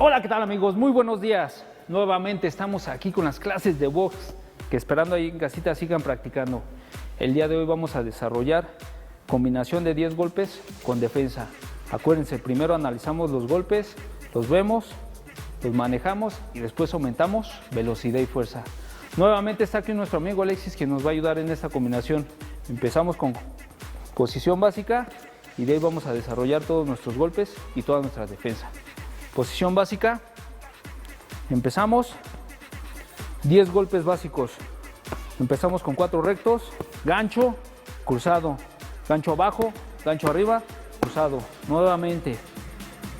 Hola, ¿qué tal amigos? Muy buenos días. Nuevamente estamos aquí con las clases de box que esperando ahí en casita sigan practicando. El día de hoy vamos a desarrollar combinación de 10 golpes con defensa. Acuérdense, primero analizamos los golpes, los vemos, los manejamos y después aumentamos velocidad y fuerza. Nuevamente está aquí nuestro amigo Alexis que nos va a ayudar en esta combinación. Empezamos con posición básica y de ahí vamos a desarrollar todos nuestros golpes y toda nuestra defensa. Posición básica, empezamos 10 golpes básicos. Empezamos con 4 rectos, gancho, cruzado, gancho abajo, gancho arriba, cruzado. Nuevamente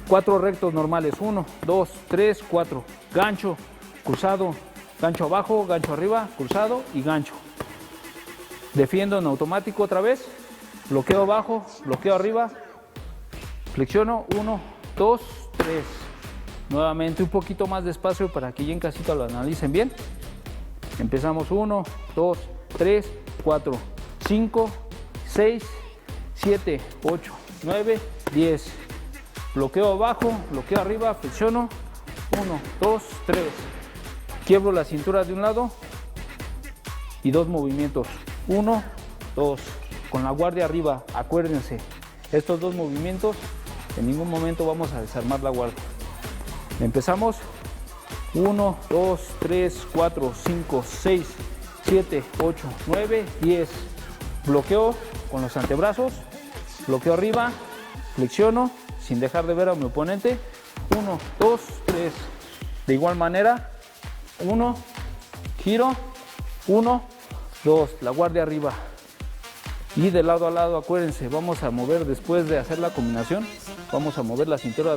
4 rectos normales, 1, 2, 3, 4, gancho, cruzado, gancho abajo, gancho arriba, cruzado y gancho. Defiendo en automático otra vez, bloqueo abajo, bloqueo arriba, flexiono, 1, 2, 3. Nuevamente un poquito más despacio para que ya en casita lo analicen bien. Empezamos 1, 2, 3, 4, 5, 6, 7, 8, 9, 10. Bloqueo abajo, bloqueo arriba, flexiono, 1, 2, 3. Quiebro la cintura de un lado y 2 movimientos. 1, 2. Con la guardia arriba, acuérdense, estos 2 movimientos en ningún momento vamos a desarmar la guardia. Empezamos 1, 2, 3, 4, 5, 6, 7, 8, 9, 10. Bloqueo con los antebrazos, bloqueo arriba, flexiono sin dejar de ver a mi oponente. 1, 2, 3. De igual manera, 1, giro, 1, 2, la guardia arriba. Y de lado a lado, acuérdense, vamos a mover después de hacer la combinación, vamos a mover la cintura de